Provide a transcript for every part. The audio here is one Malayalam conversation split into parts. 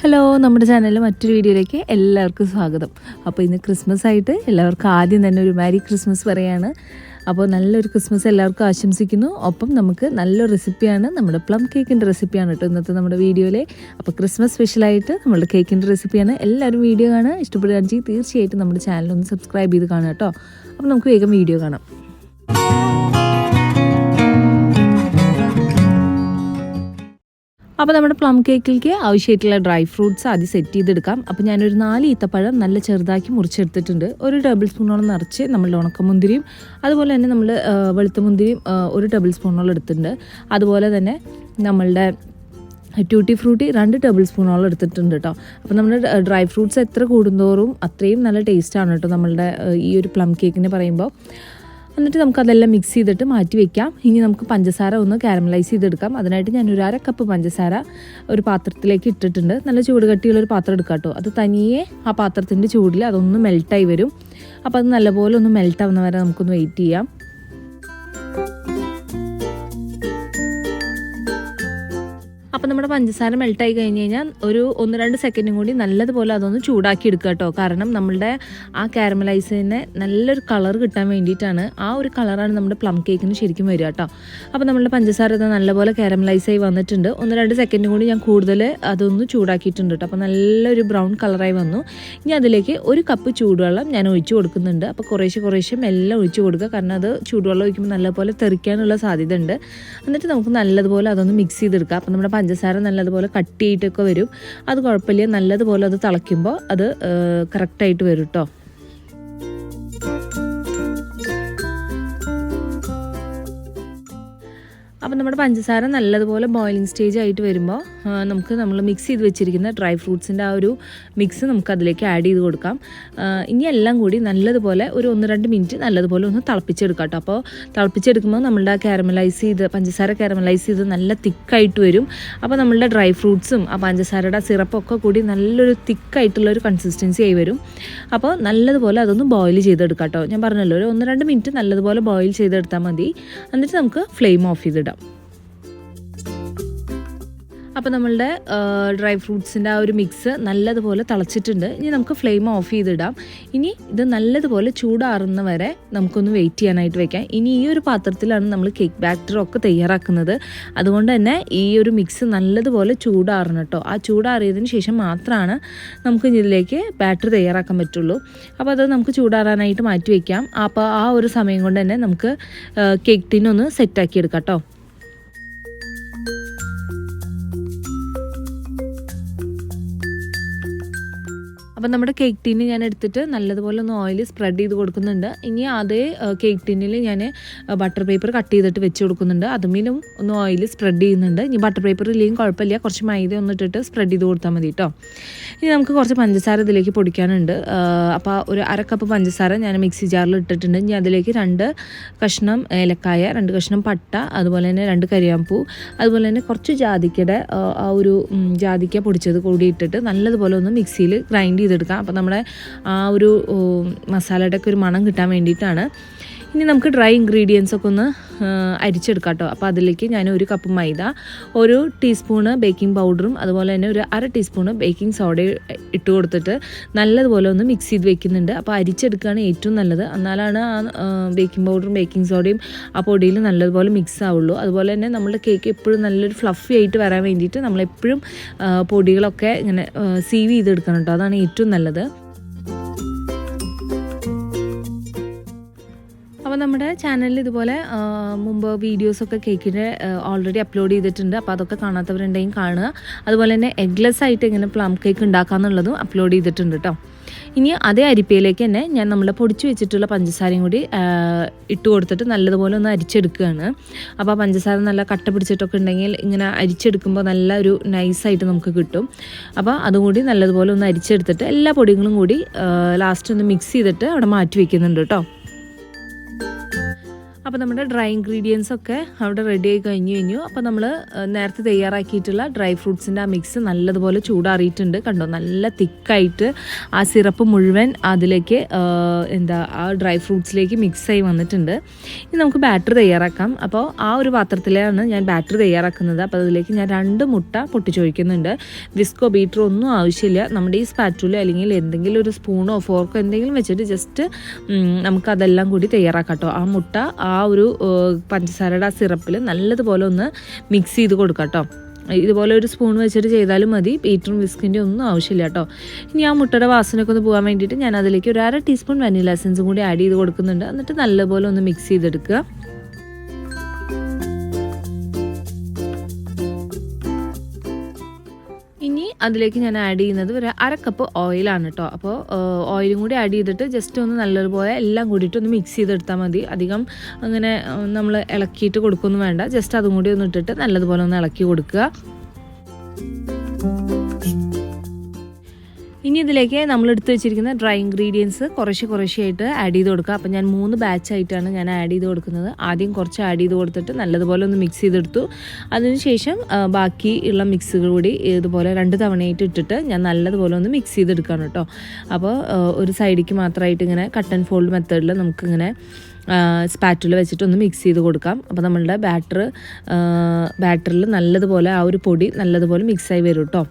ഹലോ, നമ്മുടെ ചാനലിൽ മറ്റൊരു വീഡിയോയിലേക്ക് എല്ലാവർക്കും സ്വാഗതം. അപ്പോൾ ഇന്ന് ക്രിസ്മസ് ആയിട്ട് എല്ലാവർക്കും ആദ്യം തന്നെ ഒരു മാരി ക്രിസ്മസ് പറയാണ്. അപ്പോൾ നല്ലൊരു ക്രിസ്മസ് എല്ലാവർക്കും ആശംസിക്കുന്നു. ഒപ്പം നമുക്ക് നല്ലൊരു റെസിപ്പിയാണ്, നമ്മുടെ പ്ലം കേക്കിൻ്റെ റെസിപ്പിയാണ് കേട്ടോ ഇന്നത്തെ നമ്മുടെ വീഡിയോയിലെ. അപ്പോൾ ക്രിസ്മസ് സ്പെഷ്യലായിട്ട് നമ്മുടെ കേക്കിൻ്റെ റെസിപ്പിയാണ്. എല്ലാവരും വീഡിയോ കാണുക, ഇഷ്ടപ്പെടുകയാണെങ്കിൽ തീർച്ചയായിട്ടും നമ്മുടെ ചാനലൊന്ന് സബ്സ്ക്രൈബ് ചെയ്ത് കാണുക കേട്ടോ. അപ്പോൾ നമുക്ക് വേഗം വീഡിയോ കാണാം. അപ്പോൾ നമ്മുടെ പ്ലം കേക്കിലേക്ക് ആവശ്യമായിട്ടുള്ള ഡ്രൈ ഫ്രൂട്ട്സ് ആദ്യം സെറ്റ് ചെയ്തെടുക്കാം. അപ്പോൾ ഞാനൊരു 4 ഈത്തപ്പഴം നല്ല ചെറുതാക്കി മുറിച്ചെടുത്തിട്ടുണ്ട്. ഒരു ടേബിൾ സ്പൂണോളം നിറച്ച് നമ്മളുടെ ഉണക്കമുന്തിരിയും അതുപോലെ തന്നെ നമ്മൾ വെളുത്ത മുന്തിരിയും ഒരു ടേബിൾ സ്പൂണോളം എടുത്തിട്ടുണ്ട്. അതുപോലെ തന്നെ നമ്മളുടെ ട്യൂട്ടി ഫ്രൂട്ടി 2 ടേബിൾ സ്പൂണോളം എടുത്തിട്ടുണ്ട് കേട്ടോ. അപ്പോൾ നമ്മുടെ ഡ്രൈ ഫ്രൂട്ട്സ് എത്ര കൂടുന്തോറും അത്രയും നല്ല ടേസ്റ്റാണ് കേട്ടോ നമ്മളുടെ ഈ ഒരു പ്ലം കേക്കിന് പറയുമ്പോൾ. എന്നിട്ട് നമുക്കതെല്ലാം മിക്സ് ചെയ്തിട്ട് മാറ്റി വയ്ക്കാം. ഇനി നമുക്ക് പഞ്ചസാര ഒന്ന് കാരമലൈസ് ചെയ്തെടുക്കാം. അതിനായിട്ട് ഞാൻ ഒരു 1/2 കപ്പ് പഞ്ചസാര ഒരു പാത്രത്തിലേക്ക് ഇട്ടിട്ടുണ്ട്. നല്ല ചൂട് കട്ടിയുള്ളൊരു പാത്രം എടുക്കാം കേട്ടോ. അത് തനിയെ ആ പാത്രത്തിൻ്റെ ചൂടിൽ അതൊന്ന് മെൽട്ടായി വരും. അപ്പോൾ അത് നല്ലപോലെ ഒന്ന് മെൽട്ടാവുന്ന വരെ നമുക്കൊന്ന് വെയിറ്റ് ചെയ്യാം. അപ്പോൾ നമ്മുടെ പഞ്ചസാര മെൽട്ടായി കഴിഞ്ഞ് കഴിഞ്ഞാൽ ഒരു 1-2 സെക്കൻഡും കൂടി നല്ലതുപോലെ അതൊന്ന് ചൂടാക്കി എടുക്കുക കേട്ടോ. കാരണം നമ്മളുടെ ആ കാരമലൈസിന് നല്ലൊരു കളർ കിട്ടാൻ വേണ്ടിയിട്ടാണ്. ആ ഒരു കളറാണ് നമ്മുടെ പ്ലം കേക്കിന് ശരിക്കും വരിക കേട്ടോ. അപ്പോൾ നമ്മളുടെ പഞ്ചസാര ഇത് നല്ലപോലെ കാരമലൈസായി വന്നിട്ടുണ്ട്. 1-2 സെക്കൻഡും കൂടി ഞാൻ കൂടുതൽ അതൊന്ന് ചൂടാക്കിയിട്ടുണ്ട് കേട്ടോ. അപ്പോൾ നല്ലൊരു ബ്രൗൺ കളറായി വന്നു. ഇനി അതിലേക്ക് 1 കപ്പ് ചൂടുവെള്ളം ഞാൻ ഒഴിച്ച് കൊടുക്കുന്നുണ്ട്. അപ്പോൾ കുറേശ്ശെ എല്ലാം ഒഴിച്ച് കൊടുക്കുക. കാരണം അത് ചൂടുവെള്ളം ഒഴിക്കുമ്പോൾ നല്ലപോലെ തെറിക്കാനുള്ള സാധ്യത ഉണ്ട്. എന്നിട്ട് നമുക്ക് നല്ലതുപോലെ അതൊന്ന് മിക്സ് ചെയ്തെടുക്കാം. അപ്പോൾ നമ്മുടെ പഞ്ചസാര നല്ലതുപോലെ കട്ടിയായിട്ടൊക്കെ വരും. അത് കുഴപ്പമില്ല, നല്ലതുപോലെ അത് തിളയ്ക്കുമ്പോൾ അത് കറക്റ്റായിട്ട് വരും കേട്ടോ. അപ്പോൾ നമ്മുടെ പഞ്ചസാര നല്ലതുപോലെ ബോയിലിംഗ് സ്റ്റേജ് ആയിട്ട് വരുമ്പോൾ നമ്മൾ മിക്സ് ചെയ്ത് വെച്ചിരിക്കുന്ന ഡ്രൈ ഫ്രൂട്ട്സിൻ്റെ ആ ഒരു മിക്സ് നമുക്ക് അതിലേക്ക് ആഡ് ചെയ്ത് കൊടുക്കാം. ഇനി എല്ലാം കൂടി നല്ലതുപോലെ ഒരു 1-2 മിനിറ്റ് നല്ലതുപോലെ ഒന്ന് തിളപ്പിച്ചെടുക്കാം കേട്ടോ. അപ്പോൾ തിളപ്പിച്ചെടുക്കുമ്പോൾ നമ്മളുടെ പഞ്ചസാര കാരമലൈസ് ചെയ്ത് നല്ല തിക്കായിട്ട് വരും. അപ്പോൾ നമ്മളുടെ ഡ്രൈ ഫ്രൂട്ട്സും ആ പഞ്ചസാരയുടെ സിറപ്പൊക്കെ കൂടി നല്ലൊരു തിക്കായിട്ടുള്ളൊരു കൺസിസ്റ്റൻസി ആയി വരും. അപ്പോൾ നല്ലതുപോലെ അതൊന്ന് ബോയിൽ ചെയ്തെടുക്കാം കേട്ടോ. ഞാൻ പറഞ്ഞല്ലോ, ഒരു 1-2 മിനിറ്റ് നല്ലതുപോലെ ബോയിൽ ചെയ്തെടുത്താൽ മതി. എന്നിട്ട് നമുക്ക് ഫ്ലെയിം ഓഫ് ചെയ്തിടാം. അപ്പോൾ നമ്മളുടെ ഡ്രൈ ഫ്രൂട്ട്സിൻ്റെ ആ ഒരു മിക്സ് നല്ലതുപോലെ തിളച്ചിട്ടുണ്ട്. ഇനി നമുക്ക് ഫ്ലെയിം ഓഫ് ചെയ്തിടാം. ഇനി ഇത് നല്ലതുപോലെ ചൂടാറുന്ന വരെ നമുക്കൊന്ന് വെയിറ്റ് ചെയ്യാനായിട്ട് വെക്കാം. ഇനി ഈ ഒരു പാത്രത്തിലാണ് നമ്മൾ കേക്ക് ബാറ്ററൊക്കെ തയ്യാറാക്കുന്നത്. അതുകൊണ്ട് തന്നെ ഈ ഒരു മിക്സ് നല്ലതുപോലെ ചൂടാറണം കേട്ടോ. ആ ചൂടാറിയതിന് ശേഷം മാത്രമാണ് നമുക്ക് ഇതിലേക്ക് ബാറ്റർ തയ്യാറാക്കാൻ പറ്റുള്ളൂ. അപ്പോൾ അത് നമുക്ക് ചൂടാറാനായിട്ട് മാറ്റി വയ്ക്കാം. അപ്പോൾ ആ ഒരു സമയം കൊണ്ട് തന്നെ നമുക്ക് കേക്ക് ടിന്നൊന്ന് സെറ്റാക്കി എടുക്കാം കേട്ടോ. അപ്പോൾ നമ്മുടെ കേക്ക് ടീന് ഞാൻ എടുത്തിട്ട് നല്ലതുപോലെ ഒന്ന് ഓയിൽ സ്പ്രെഡ് ചെയ്ത് കൊടുക്കുന്നുണ്ട്. ഇനി അതേ കേക്ക് ടീനിൽ ഞാൻ ബട്ടർ പേപ്പർ കട്ട് ചെയ്തിട്ട് വെച്ച് കൊടുക്കുന്നുണ്ട്. അതുമേലും ഒന്ന് ഓയിൽ സ്പ്രെഡ് ചെയ്യുന്നുണ്ട്. ഇനി ബട്ടർ പേപ്പർ ഇല്ലെങ്കിൽ കുഴപ്പമില്ല, കുറച്ച് മൈദ ഒന്നിട്ടിട്ട് സ്പ്രെഡ് ചെയ്ത് കൊടുത്താൽ മതി കേട്ടോ. ഇനി നമുക്ക് കുറച്ച് പഞ്ചസാര ഇതിലേക്ക് പൊടിക്കാനുണ്ട്. അപ്പോൾ ഒരു 1/2 കപ്പ് പഞ്ചസാര ഞാൻ മിക്സി ജാറിൽ ഇട്ടിട്ടുണ്ട്. ഇനി അതിലേക്ക് 2 കഷ്ണം ഏലക്കായ, 2 കഷ്ണം പട്ട, അതുപോലെ തന്നെ 2 കരിയാമ്പൂ, അതുപോലെ തന്നെ കുറച്ച് ജാതിക്കയുടെ ആ ഒരു ജാതിക്ക പൊടിച്ചത് കൂടി ഇട്ടിട്ട് നല്ലതുപോലെ ഒന്ന് മിക്സിയിൽ ഗ്രൈൻഡ് ചെയ്തെടുക്കാം. അപ്പോൾ നമ്മുടെ ആ ഒരു മസാലയുടെ ഒക്കെ ഒരു മണം കിട്ടാൻ വേണ്ടിയിട്ടാണ്. ഇനി നമുക്ക് ഡ്രൈ ഇൻഗ്രീഡിയൻസ് ഒക്കെ ഒന്ന് അരിച്ചെടുക്കാം കേട്ടോ. അപ്പോൾ അതിലേക്ക് ഞാൻ 1 കപ്പ് മൈദ, 1 ടീസ്പൂണ് ബേക്കിംഗ് പൗഡറും അതുപോലെ തന്നെ ഒരു 1/2 ടീസ്പൂണ് ബേക്കിംഗ് സോഡയും ഇട്ട് കൊടുത്തിട്ട് നല്ലതുപോലെ ഒന്ന് മിക്സ് ചെയ്ത് വെക്കുന്നുണ്ട്. അപ്പോൾ അരിച്ചെടുക്കുകയാണ് ഏറ്റവും നല്ലത്. എന്നാലാണ് ആ ബേക്കിംഗ് പൗഡറും ബേക്കിംഗ് സോഡയും ആ പൊടിയിൽ നല്ലതുപോലെ മിക്സ് ആവുള്ളൂ. അതുപോലെ തന്നെ നമ്മുടെ കേക്ക് എപ്പോഴും നല്ലൊരു ഫ്ലഫി ആയിട്ട് വരാൻ വേണ്ടിയിട്ട് നമ്മളെപ്പോഴും പൊടികളൊക്കെ ഇങ്ങനെ സീവ് ചെയ്തെടുക്കണം കേട്ടോ. അതാണ് ഏറ്റവും നല്ലത്. അപ്പോൾ നമ്മുടെ ചാനലിൽ ഇതുപോലെ മുമ്പ് വീഡിയോസൊക്കെ കേക്കിൻ്റെ ഓൾറെഡി അപ്ലോഡ് ചെയ്തിട്ടുണ്ട്. അപ്പോൾ അതൊക്കെ കാണാത്തവരുണ്ടെങ്കിൽ കാണുക. അതുപോലെ തന്നെ എഗ്ലെസ് ആയിട്ട് എങ്ങനെ പ്ലം കേക്ക് ഉണ്ടാക്കാമെന്നുള്ളതും അപ്ലോഡ് ചെയ്തിട്ടുണ്ട് കേട്ടോ. ഇനി അതേ അരിപ്പയിലേക്ക് തന്നെ ഞാൻ നമ്മൾ പൊടിച്ച് വെച്ചിട്ടുള്ള പഞ്ചസാരയും കൂടി ഇട്ട് കൊടുത്തിട്ട് നല്ലതുപോലെ ഒന്ന് അരിച്ചെടുക്കുകയാണ്. അപ്പോൾ ആ പഞ്ചസാര നല്ല കട്ട പിടിച്ചിട്ടൊക്കെ ഉണ്ടെങ്കിൽ ഇങ്ങനെ അരിച്ചെടുക്കുമ്പോൾ നല്ല ഒരു നൈസായിട്ട് നമുക്ക് കിട്ടും. അപ്പോൾ അതുകൂടി നല്ലതുപോലെ ഒന്ന് അരിച്ചെടുത്തിട്ട് എല്ലാ പൊടികളും കൂടി ലാസ്റ്റ് ഒന്ന് മിക്സ് ചെയ്തിട്ട് അവിടെ മാറ്റി വയ്ക്കുന്നുണ്ട് കേട്ടോ. അപ്പോൾ നമ്മുടെ ഡ്രൈ ഇൻഗ്രീഡിയൻസ് ഒക്കെ അവിടെ റെഡി ആയി കഴിഞ്ഞു. അപ്പോൾ നമ്മൾ നേരത്തെ തയ്യാറാക്കിയിട്ടുള്ള ഡ്രൈ ഫ്രൂട്ട്സിൻ്റെ ആ മിക്സ് നല്ലതുപോലെ ചൂടാറിയിട്ടുണ്ട്. കണ്ടോ, നല്ല തിക്കായിട്ട് ആ സിറപ്പ് മുഴുവൻ അതിലേക്ക് ആ ഡ്രൈ ഫ്രൂട്ട്സിലേക്ക് മിക്സായി വന്നിട്ടുണ്ട്. ഇനി നമുക്ക് ബാറ്റർ തയ്യാറാക്കാം. അപ്പോൾ ആ ഒരു പാത്രത്തിലാണ് ഞാൻ ബാറ്റർ തയ്യാറാക്കുന്നത്. അപ്പോൾ അതിലേക്ക് ഞാൻ 2 മുട്ട പൊട്ടിച്ചൊഴിക്കുന്നുണ്ട്. വിസ്കോ ബീറ്ററോ ഒന്നും ആവശ്യമില്ല. നമ്മുടെ ഈ സ്പാറ്റുല അല്ലെങ്കിൽ എന്തെങ്കിലും ഒരു സ്പൂണോ ഫോർക്കോ എന്തെങ്കിലും വെച്ചിട്ട് ജസ്റ്റ് നമുക്കതെല്ലാം കൂടി തയ്യാറാക്കാം കേട്ടോ. ആ മുട്ട ആ ഒരു പഞ്ചസാരയുടെ ആ സിറപ്പിൽ നല്ലതുപോലെ ഒന്ന് മിക്സ് ചെയ്ത് കൊടുക്കാം കേട്ടോ. ഇതുപോലെ ഒരു സ്പൂൺ വെച്ചിട്ട് ചെയ്താലും മതി, ബീറ്ററും വിസ്കിൻ്റെ ഒന്നും ആവശ്യമില്ല കേട്ടോ. ഇനി ആ മുട്ടയുടെ വാസനയൊക്കെ ഒന്ന് പോകാൻ വേണ്ടിയിട്ട് ഞാൻ അതിലേക്ക് ഒരു 1/2 ടീസ്പൂൺ വനില എസൻസും കൂടി ആഡ് ചെയ്ത് കൊടുക്കുന്നുണ്ട്. എന്നിട്ട് നല്ലപോലെ ഒന്ന് മിക്സ് ചെയ്തെടുക്കുക. ഇനി അതിലേക്ക് ഞാൻ ആഡ് ചെയ്യുന്നത് ഒരു 1/2 കപ്പ് ഓയിലാണ് കേട്ടോ. അപ്പോൾ ഓയിലും കൂടി ആഡ് ചെയ്തിട്ട് ജസ്റ്റ് ഒന്ന് നല്ലതുപോലെ എല്ലാം കൂടിയിട്ട് ഒന്ന് മിക്സ് ചെയ്തെടുത്താൽ മതി. അധികം അങ്ങനെ നമ്മൾ ഇളക്കിയിട്ട് കൊടുക്കൊന്നും വേണ്ട. ജസ്റ്റ് അതും കൂടി ഒന്ന് ഇട്ടിട്ട് നല്ലതുപോലെ ഒന്ന് ഇളക്കി കൊടുക്കുക. ഇനി ഇതിലേക്ക് നമ്മൾ എടുത്ത് വെച്ചിരിക്കുന്ന ഡ്രൈ ഇൻഗ്രീഡിയൻസ് കുറേശ്ശെയായിട്ട് ആഡ് ചെയ്ത് കൊടുക്കുക. അപ്പോൾ ഞാൻ 3 ബാച്ചായിട്ടാണ് ഞാൻ ആഡ് ചെയ്ത് കൊടുക്കുന്നത്. ആദ്യം കുറച്ച് ആഡ് ചെയ്ത് കൊടുത്തിട്ട് നല്ലതുപോലെ ഒന്ന് മിക്സ് ചെയ്തെടുത്തു. അതിനുശേഷം ബാക്കി ഉള്ള മിക്സുകൾ കൂടി ഇതുപോലെ 2 തവണയായിട്ട് ഇട്ടിട്ട് ഞാൻ നല്ലതുപോലെ ഒന്ന് മിക്സ് ചെയ്തെടുക്കുകയാണ് കേട്ടോ. അപ്പോൾ ഒരു സൈഡിലേക്ക് മാത്രമായിട്ട് ഇങ്ങനെ കട്ട് ആൻഡ് ഫോൾഡ് മെത്തേഡിൽ നമുക്കിങ്ങനെ സ്പാറ്റുല വെച്ചിട്ടൊന്ന് മിക്സ് ചെയ്ത് കൊടുക്കാം. അപ്പോൾ നമ്മളുടെ ബാറ്ററിൽ നല്ലതുപോലെ ആ ഒരു പൊടി നല്ലതുപോലെ മിക്സായി വരും കേട്ടോ.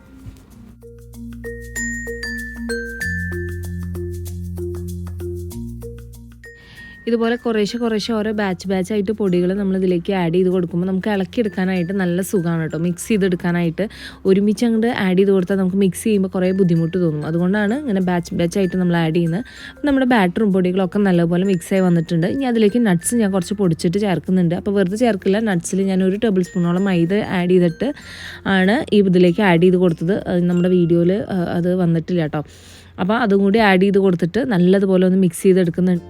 ഇതുപോലെ കുറേശ്ശെ ഓരോ ബാച്ചായിട്ട് പൊടികൾ നമ്മളിതിലേക്ക് ആഡ് ചെയ്ത് കൊടുക്കുമ്പോൾ നമുക്ക് ഇളക്കിയെടുക്കാനായിട്ട് നല്ല സുഖമാണ് കേട്ടോ. മിക്സ് ചെയ്തെടുക്കാനായിട്ട് ഒരുമിച്ച് അങ്ങോട്ട് ആഡ് ചെയ്ത് കൊടുത്താൽ നമുക്ക് മിക്സ് ചെയ്യുമ്പോൾ കുറേ ബുദ്ധിമുട്ട് തോന്നും. അതുകൊണ്ടാണ് ഇങ്ങനെ ബാച്ചായിട്ട് നമ്മൾ ആഡ് ചെയ്യുന്നത്. നമ്മുടെ ബാറ്ററും പൊടികളൊക്കെ നല്ലപോലെ മിക്സായി വന്നിട്ടുണ്ട്. ഇനി അതിലേക്ക് നട്ട്സ് ഞാൻ കുറച്ച് പൊടിച്ചിട്ട് ചേർക്കുന്നുണ്ട്. അപ്പോൾ വെറുതെ ചേർക്കില്ല. നട്ട്സിൽ ഞാൻ 1 ടേബിൾ സ്പൂണോളം മൈദ ആഡ് ചെയ്തിട്ട് ആണ് ഇതിലേക്ക് ആഡ് ചെയ്ത് കൊടുത്തത്. നമ്മുടെ വീഡിയോയിൽ അത് വന്നിട്ടില്ല കേട്ടോ. അപ്പോൾ അതും കൂടി ആഡ് ചെയ്ത് കൊടുത്തിട്ട് നല്ലതുപോലെ ഒന്ന് മിക്സ് ചെയ്തെടുക്കുന്നുണ്ട്.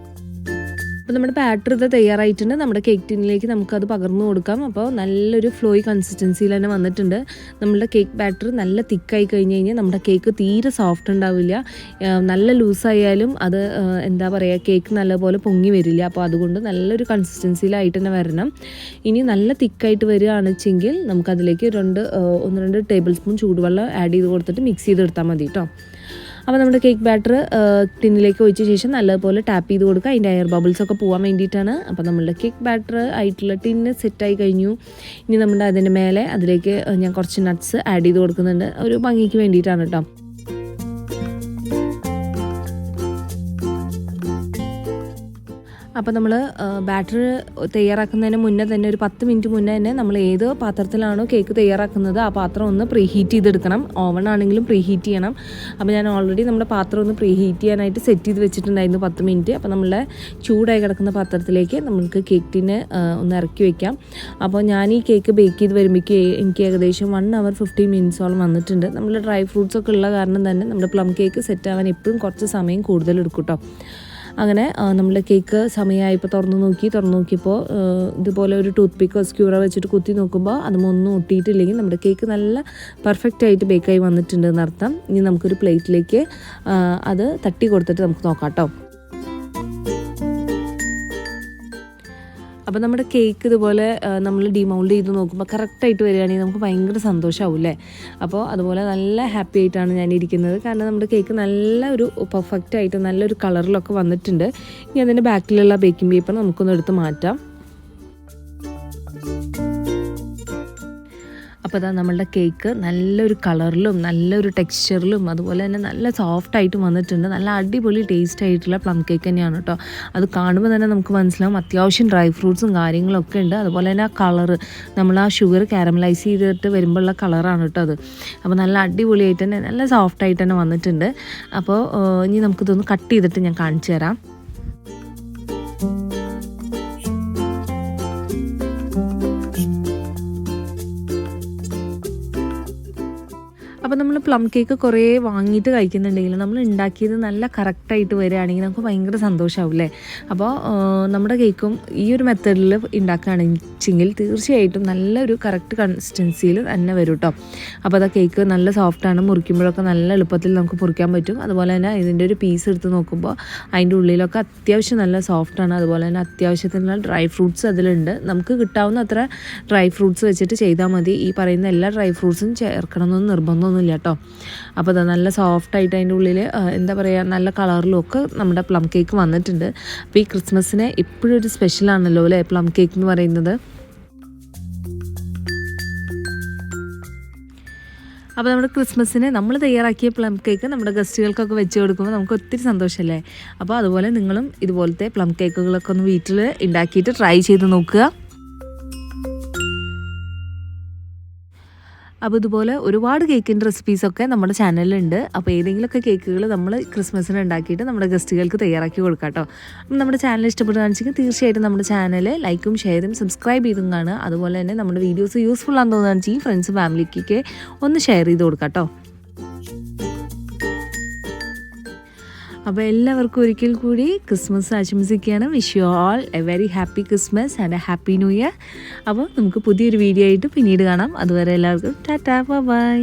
അപ്പോൾ നമ്മുടെ ബാറ്റർ ഇത് തയ്യാറായിട്ടുണ്ട്. നമ്മുടെ കേക്ക് ടിന്നിലേക്ക് നമുക്കത് പകർന്നു കൊടുക്കാം. അപ്പോൾ നല്ലൊരു ഫ്ലോയി കൺസിസ്റ്റൻസിയിൽ തന്നെ വന്നിട്ടുണ്ട്. നമ്മളുടെ കേക്ക് ബാറ്റർ നല്ല തിക്കായി കഴിഞ്ഞ് കഴിഞ്ഞാൽ നമ്മുടെ കേക്ക് തീരെ സോഫ്റ്റ് ഉണ്ടാവില്ല. നല്ല ലൂസായാലും അത് കേക്ക് നല്ലപോലെ പൊങ്ങി വരില്ല. അപ്പോൾ അതുകൊണ്ട് നല്ലൊരു കൺസിസ്റ്റൻസിയിലായിട്ട് തന്നെ വരണം. ഇനി നല്ല തിക്കായിട്ട് വരികയാണെന്ന് വെച്ചെങ്കിൽ നമുക്കതിലേക്ക് 1-2 ടേബിൾ സ്പൂൺ ചൂടുവെള്ളം ആഡ് ചെയ്ത് കൊടുത്തിട്ട് മിക്സ് ചെയ്തെടുത്താൽ മതി കേട്ടോ. അപ്പോൾ നമ്മുടെ കേക്ക് ബാറ്റർ ടിന്നിലേക്ക് ഒഴിച്ച ശേഷം നല്ലപോലെ ടാപ്പ് ചെയ്ത് കൊടുക്കുക. അതിൻ്റെ എയർ ബബിൾസൊക്കെ പോകാൻ വേണ്ടിയിട്ടാണ്. അപ്പോൾ നമ്മളുടെ കേക്ക് ബാറ്റർ ആയിട്ടുള്ള ടിന്ന് സെറ്റായി കഴിഞ്ഞു. ഇനി നമ്മുടെ അതിൻ്റെ മേലെ അതിലേക്ക് ഞാൻ കുറച്ച് നട്ട്സ് ആഡ് ചെയ്ത് കൊടുക്കുന്നുണ്ട്. ഒരു ഭംഗിക്ക് വേണ്ടിയിട്ടാണ് കേട്ടോ. അപ്പോൾ നമ്മൾ ബാറ്റർ തയ്യാറാക്കുന്നതിന് മുന്നേ തന്നെ ഒരു 10 മിനിറ്റ് മുന്നേ തന്നെ നമ്മൾ ഏത് പാത്രത്തിലാണോ കേക്ക് തയ്യാറാക്കുന്നത് ആ പാത്രം ഒന്ന് പ്രീഹീറ്റ് ചെയ്തെടുക്കണം. ഓവൺ ആണെങ്കിലും പ്രീഹീറ്റ് ചെയ്യണം. അപ്പോൾ ഞാൻ ഓൾറെഡി നമ്മുടെ പാത്രം ഒന്ന് പ്രീഹീറ്റ് ചെയ്യാനായിട്ട് സെറ്റ് ചെയ്ത് വെച്ചിട്ടുണ്ടായിരുന്നു 10 മിനിറ്റ്. അപ്പോൾ നമ്മളെ ചൂടായി കിടക്കുന്ന പാത്രത്തിലേക്ക് നമുക്ക് കേക്ക് ടിന്ന് ഒന്ന് ഇറക്കി വെക്കാം. അപ്പോൾ ഞാൻ ഈ കേക്ക് ബേക്ക് ചെയ്ത് വരുമ്പോഴേക്ക് എനിക്ക് ഏകദേശം 1 hour 15 മിനിറ്റ്സോളം വന്നിട്ടുണ്ട്. നമ്മൾ ഡ്രൈ ഫ്രൂട്ട്സ് ഒക്കെ ഉള്ള കാരണം തന്നെ നമ്മുടെ പ്ലം കേക്ക് സെറ്റ് ആവാൻ എപ്പോഴും കുറച്ച് സമയം കൂടുതൽ എടുക്കും കേട്ടോ. അങ്ങനെ നമ്മൾ കേക്ക് സമയമായപ്പോൾ തുറന്ന് നോക്കിയപ്പോൾ ഇതുപോലെ ഒരു ടൂത്ത് പിക്കോ സ്ക്യൂറോ വെച്ചിട്ട് കുത്തി നോക്കുമ്പോൾ അതുമൊന്നും ഒട്ടിയിട്ടില്ലെങ്കിൽ നമ്മുടെ കേക്ക് നല്ല പെർഫെക്റ്റ് ആയിട്ട് ബേക്കായി വന്നിട്ടുണ്ട് എന്നർത്ഥം. ഇനി നമുക്കൊരു പ്ലേറ്റിലേക്ക് അത് തട്ടി കൊടുത്തിട്ട് നമുക്ക് നോക്കാം കേട്ടോ. അപ്പോൾ നമ്മുടെ കേക്ക് ഇതുപോലെ നമ്മൾ ഡിമൗൾഡ് ചെയ്ത് നോക്കുമ്പോൾ കറക്റ്റായിട്ട് വരികയാണെങ്കിൽ നമുക്ക് ഭയങ്കര സന്തോഷമാവും അല്ലേ. അപ്പോൾ അതുപോലെ നല്ല ഹാപ്പി ആയിട്ടാണ് ഞാൻ ഇരിക്കുന്നത്. കാരണം നമ്മുടെ കേക്ക് നല്ല ഒരു പെർഫെക്റ്റായിട്ട് നല്ലൊരു കളറിലൊക്കെ വന്നിട്ടുണ്ട്. ഇനി അതിൻ്റെ ബാക്കിലുള്ള ബേക്കിംഗ് പേപ്പർ നമുക്കൊന്ന് എടുത്ത് മാറ്റാം. അപ്പോൾ അതാ നമ്മളുടെ കേക്ക് നല്ലൊരു കളറിലും നല്ലൊരു ടെക്സ്ചറിലും അതുപോലെ തന്നെ നല്ല സോഫ്റ്റായിട്ടും വന്നിട്ടുണ്ട്. നല്ല അടിപൊളി ടേസ്റ്റ് ആയിട്ടുള്ള പ്ലം കേക്ക് തന്നെയാണ് കേട്ടോ. അത് കാണുമ്പോൾ തന്നെ നമുക്ക് മനസ്സിലാവും അത്യാവശ്യം ഡ്രൈ ഫ്രൂട്ട്സും കാര്യങ്ങളൊക്കെ ഉണ്ട്. അതുപോലെ തന്നെ ആ കളറ് നമ്മൾ ആ ഷുഗർ കാരമലൈസ് ചെയ്തിട്ട് വരുമ്പോഴുള്ള കളറാണ് കേട്ടോ അത്. അപ്പോൾ നല്ല അടിപൊളിയായിട്ട് തന്നെ നല്ല സോഫ്റ്റായിട്ട് തന്നെ വന്നിട്ടുണ്ട്. അപ്പോൾ ഇനി നമുക്കിതൊന്ന് കട്ട് ചെയ്തിട്ട് ഞാൻ കാണിച്ചു തരാം. അപ്പോൾ നമ്മൾ പ്ലം കേക്ക് കുറേ വാങ്ങിയിട്ട് കഴിക്കുന്നുണ്ടെങ്കിൽ നമ്മൾ ഉണ്ടാക്കിയത് നല്ല കറക്റ്റായിട്ട് വരികയാണെങ്കിൽ നമുക്ക് ഭയങ്കര സന്തോഷമാവില്ലേ. അപ്പോൾ നമ്മുടെ കേക്കും ഈ ഒരു മെത്തേഡിൽ ഉണ്ടാക്കുകയാണെന്നുവെച്ചെങ്കിൽ തീർച്ചയായിട്ടും നല്ലൊരു കറക്റ്റ് കൺസിസ്റ്റൻസിയിൽ തന്നെ വരും കേട്ടോ. അപ്പോൾ അത് കേക്ക് നല്ല സോഫ്റ്റാണ്, മുറിക്കുമ്പോഴൊക്കെ നല്ല എളുപ്പത്തിൽ നമുക്ക് മുറിക്കാൻ പറ്റും. അതുപോലെ തന്നെ ഇതിൻ്റെ ഒരു പീസ് എടുത്ത് നോക്കുമ്പോൾ അതിൻ്റെ ഉള്ളിലൊക്കെ അത്യാവശ്യം നല്ല സോഫ്റ്റാണ്. അതുപോലെ തന്നെ അത്യാവശ്യത്തിനുള്ള ഡ്രൈ ഫ്രൂട്ട്സ് അതിലുണ്ട്. നമുക്ക് കിട്ടാവുന്ന അത്ര ഡ്രൈ ഫ്രൂട്ട്സ് വെച്ചിട്ട് ചെയ്താൽ മതി. ഈ പറയുന്ന എല്ലാ ഡ്രൈ ഫ്രൂട്ട്സും ചേർക്കണമെന്നൊന്നും നിർബന്ധമൊന്നുമില്ല കേട്ടോ. അപ്പോൾ അത് നല്ല സോഫ്റ്റായിട്ട് അതിൻ്റെ ഉള്ളിൽ എന്താ പറയുക നല്ല കളറിലും ഒക്കെ നമ്മുടെ പ്ലം കേക്ക് വന്നിട്ടുണ്ട്. അപ്പോൾ ഈ ക്രിസ്മസിന് എപ്പോഴും ഒരു സ്പെഷ്യലാണല്ലോ അല്ലേ പ്ലം കേക്ക് എന്ന് പറയുന്നത്. അപ്പോൾ നമ്മുടെ ക്രിസ്മസിന് നമ്മൾ തയ്യാറാക്കിയ പ്ലം കേക്ക് നമ്മുടെ ഗസ്റ്റുകൾക്കൊക്കെ വെച്ച് കൊടുക്കുമ്പോൾ നമുക്ക് ഒത്തിരി സന്തോഷമല്ലേ. അപ്പോൾ അതുപോലെ നിങ്ങളും ഇതുപോലത്തെ പ്ലം കേക്കുകളൊക്കെ ഒന്ന് വീട്ടിൽ ഉണ്ടാക്കിയിട്ട് ട്രൈ ചെയ്ത് നോക്കുക. അപ്പോൾ ഇതുപോലെ ഒരുപാട് കേക്കിൻ്റെ റെസിപ്പീസൊക്കെ നമ്മുടെ ചാനലിലുണ്ട്. അപ്പോൾ ഏതെങ്കിലുമൊക്കെ കേക്കുകൾ നമ്മൾ ക്രിസ്മസിന് ഉണ്ടാക്കിയിട്ട് നമ്മുടെ ഗസ്റ്റുകൾക്ക് തയ്യാറാക്കി കൊടുക്കാം കേട്ടോ. അപ്പം നമ്മുടെ ചാനൽ ഇഷ്ടപ്പെടുകയാണെന്ന് വെച്ചാൽ തീർച്ചയായിട്ടും നമ്മുടെ ചാനൽ ലൈക്കും ഷെയറും സബ്സ്ക്രൈബ് ചെയ്തും കാണുക. അതുപോലെ തന്നെ നമ്മുടെ വീഡിയോസ് യൂസ്ഫുൾ ആണെന്ന് തോന്നുകയാണെന്ന് വെച്ചാൽ ഫ്രണ്ട്സ് ഫാമിലിക്കൊക്കെ ഒന്ന് ഷെയർ ചെയ്ത് കൊടുക്കാം കേട്ടോ. അപ്പോൾ എല്ലാവർക്കും ഒരിക്കൽ കൂടി ക്രിസ്മസ് ആശംസിക്കുകയാണ്. Wish you all A very happy Christmas and A happy new year. അപ്പോൾ നമുക്ക് പുതിയൊരു വീഡിയോ ആയിട്ട് പിന്നീട് കാണാം. അതുവരെ എല്ലാവർക്കും ടാറ്റാ ബൈ.